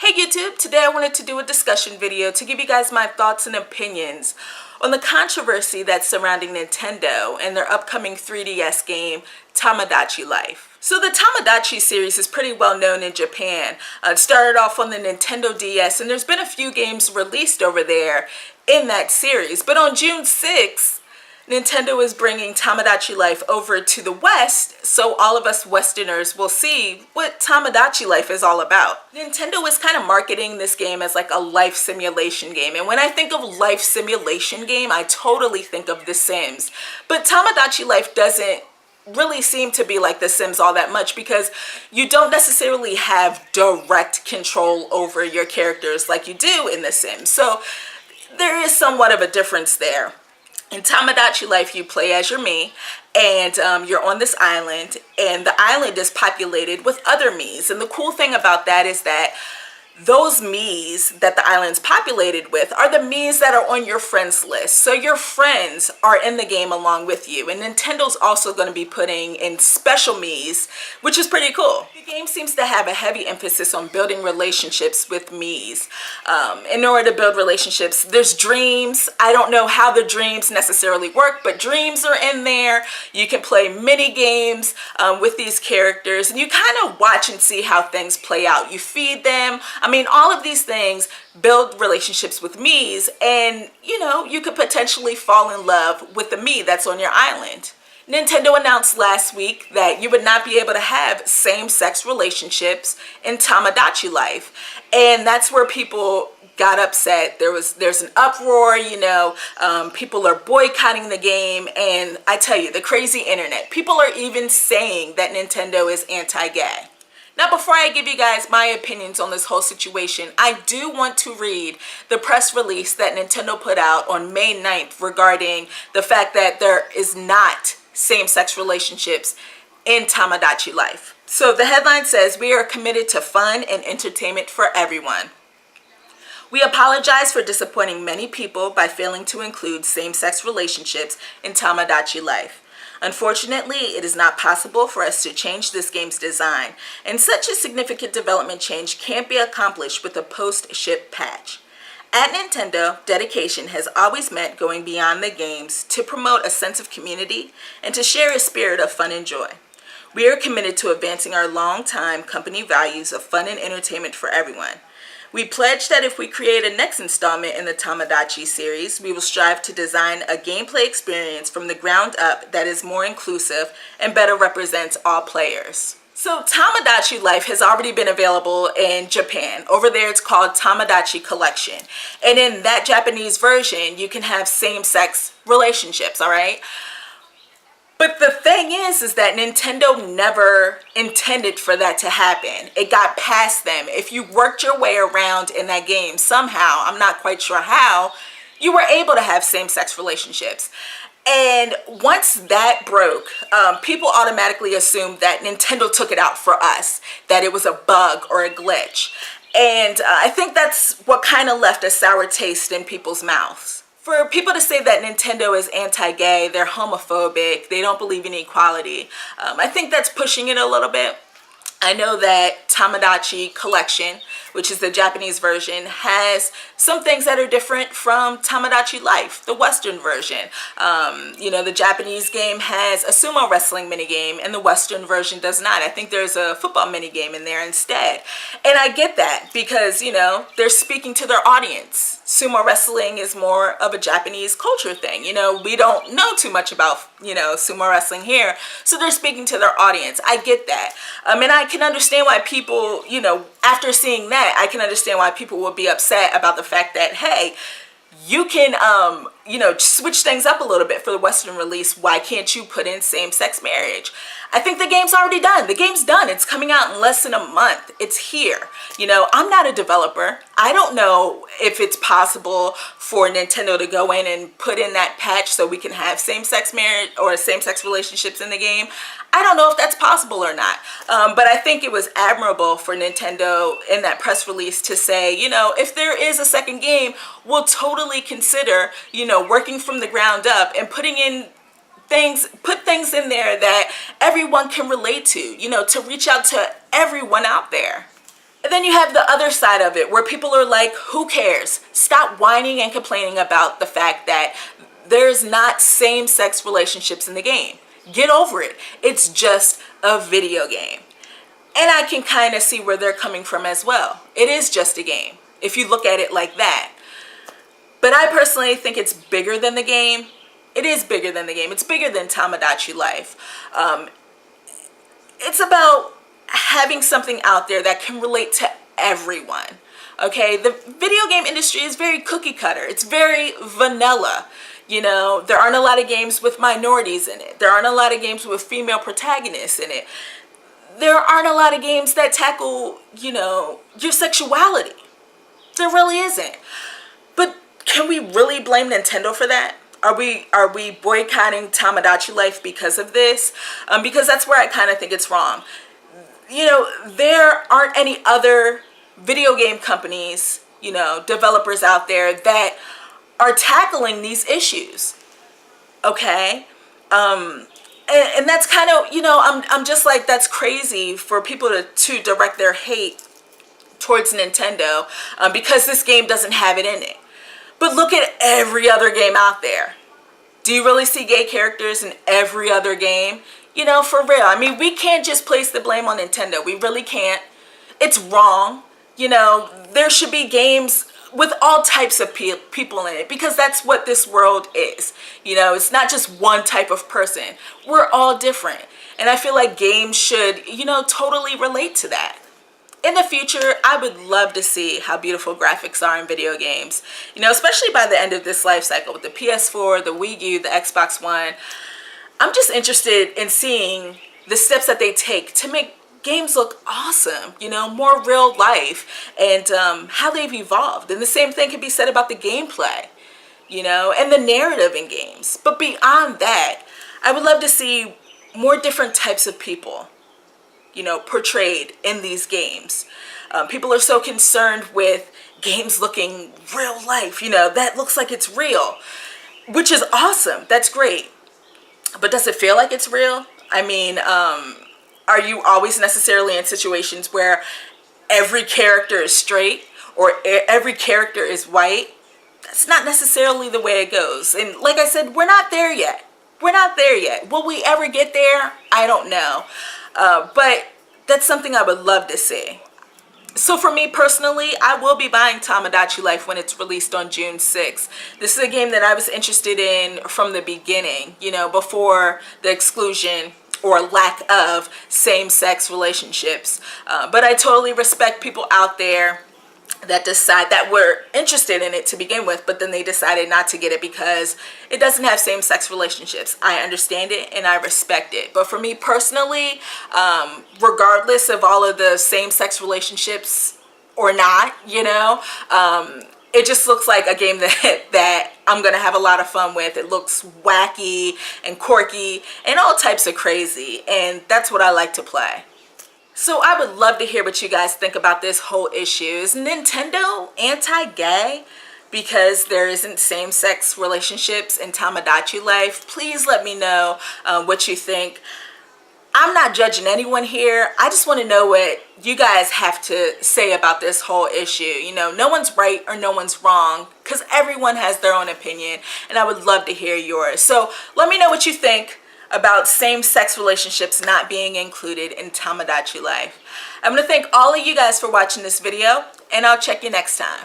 Hey YouTube, today I wanted to do a discussion video to give you guys my thoughts and opinions on the controversy that's surrounding Nintendo and their upcoming 3DS game, Tomodachi Life. So the Tomodachi series is pretty well known in Japan. It started off on the Nintendo DS and there's been a few games released over there in that series. But on June 6th, Nintendo is bringing Tomodachi Life over to the West, so all of us Westerners will see what Tomodachi Life is all about. Nintendo is kind of marketing this game as like a life simulation game, and when I think of life simulation game, I totally think of The Sims. But Tomodachi Life doesn't really seem to be like The Sims all that much because you don't necessarily have direct control over your characters like you do in The Sims. So there is somewhat of a difference there. In Tomodachi Life, you play as your me, and you're on this island, and the island is populated with other me's. And the cool thing about that is that those me's that the island's populated with are the me's that are on your friends list. So your friends are in the game along with you. And Nintendo's also going to be putting in special me's, which is pretty cool. The game seems to have a heavy emphasis on building relationships with me's. In order to build relationships, there's dreams. I don't know how the dreams necessarily work, but dreams are in there. You can play mini games with these characters, and you kind of watch and see how things play out. You feed them. I mean, all of these things build relationships with me's, and you know, you could potentially fall in love with the me that's on your island. Nintendo announced last week that you would not be able to have same-sex relationships in Tomodachi Life, and that's where people got upset. There's an uproar, you know, people are boycotting the game, and I tell you, the crazy internet, people are even saying that Nintendo is anti-gay. Now, before I give you guys my opinions on this whole situation, I do want to read the press release that Nintendo put out on May 9th regarding the fact that there is not same-sex relationships in Tomodachi Life. So the headline says, "We are committed to fun and entertainment for everyone. We apologize for disappointing many people by failing to include same-sex relationships in Tomodachi Life. Unfortunately, it is not possible for us to change this game's design, and such a significant development change can't be accomplished with a post-ship patch. At Nintendo, dedication has always meant going beyond the games to promote a sense of community and to share a spirit of fun and joy. We are committed to advancing our long-time company values of fun and entertainment for everyone. We pledge that if we create a next installment in the Tomodachi series, we will strive to design a gameplay experience from the ground up that is more inclusive and better represents all players." So Tomodachi Life has already been available in Japan. Over there it's called Tomodachi Collection. And in that Japanese version, you can have same-sex relationships, all right? But the thing is that Nintendo never intended for that to happen. It got past them. If you worked your way around in that game somehow, I'm not quite sure how, you were able to have same-sex relationships. And once that broke, people automatically assumed that Nintendo took it out for us, that it was a bug or a glitch. And I think that's what kind of left a sour taste in people's mouths. For people to say that Nintendo is anti-gay, they're homophobic, they don't believe in equality, I think that's pushing it a little bit. I know that Tomodachi Collection, which is the Japanese version, has some things that are different from Tomodachi Life, the Western version. You know, the Japanese game has a sumo wrestling minigame and the Western version does not. I think there's a football minigame in there instead. And I get that because, you know, they're speaking to their audience. Sumo wrestling is more of a Japanese culture thing. You know, we don't know too much about, you know, sumo wrestling here. So they're speaking to their audience. I get that. And I can understand why people, you know, after seeing that, I can understand why people will be upset about the fact that, hey, you can, you know, switch things up a little bit for the Western release. Why can't you put in same-sex marriage? I think the game's already done. The game's done. It's coming out in less than a month. It's here. You know, I'm not a developer. I don't know if it's possible for Nintendo to go in and put in that patch so we can have same-sex marriage or same-sex relationships in the game. I don't know if that's possible or not. But I think it was admirable for Nintendo in that press release to say, you know, if there is a second game, we'll totally consider, you know, working from the ground up and putting in put things in there that everyone can relate to, you know, to reach out to everyone out there. And then you have the other side of it where people are like, who cares? Stop whining and complaining about the fact that there's not same-sex relationships in the game. Get over it. It's just a video game. And I can kind of see where they're coming from as well. It is just a game, if you look at it like that. But I personally think it's bigger than the game. It is bigger than the game. It's bigger than Tomodachi Life. It's about having something out there that can relate to everyone. Okay, the video game industry is very cookie cutter. It's very vanilla. You know, there aren't a lot of games with minorities in it. There aren't a lot of games with female protagonists in it. There aren't a lot of games that tackle, you know, your sexuality. There really isn't. But can we really blame Nintendo for that? Are we boycotting Tomodachi Life because of this? Because that's where I kind of think it's wrong. You know, there aren't any other video game companies, you know, developers out there that are tackling these issues. Okay? And that's kind of, you know, I'm just like, that's crazy for people to direct their hate towards Nintendo because this game doesn't have it in it. But look at every other game out there. Do you really see gay characters in every other game? You know, for real. I mean, we can't just place the blame on Nintendo. We really can't. It's wrong. You know, there should be games with all types of people in it because that's what this world is. You know, it's not just one type of person. We're all different. And I feel like games should, you know, totally relate to that. In the future, I would love to see how beautiful graphics are in video games. You know, especially by the end of this life cycle with the PS4, the Wii U, the Xbox One. I'm just interested in seeing the steps that they take to make games look awesome, you know, more real life, and how they've evolved. And the same thing can be said about the gameplay, you know, and the narrative in games. But beyond that, I would love to see more different types of people, you know, portrayed in these games. People are so concerned with games looking real life, you know, that looks like it's real, which is awesome. That's great. But does it feel like it's real? I mean, are you always necessarily in situations where every character is straight or every character is white? That's not necessarily the way it goes. And like I said, we're not there yet. We're not there yet. Will we ever get there? I don't know. But that's something I would love to see. So for me personally, I will be buying Tomodachi Life when it's released on June 6th. This is a game that I was interested in from the beginning, you know, before the exclusion or lack of same-sex relationships. But I totally respect people out there that decide that were interested in it to begin with, but then they decided not to get it because it doesn't have same-sex relationships. I understand it and I respect it. But for me personally, regardless of all of the same-sex relationships or not, you know, it just looks like a game that I'm going to have a lot of fun with. It looks wacky and quirky and all types of crazy, and that's what I like to play. So I would love to hear what you guys think about this whole issue. Is Nintendo anti-gay because there isn't same-sex relationships in Tomodachi Life? Please let me know what you think. I'm not judging anyone here. I just want to know what you guys have to say about this whole issue. You know, no one's right or no one's wrong because everyone has their own opinion, and I would love to hear yours. So let me know what you think about same-sex relationships not being included in Tomodachi Life. I'm going to thank all of you guys for watching this video, and I'll check you next time.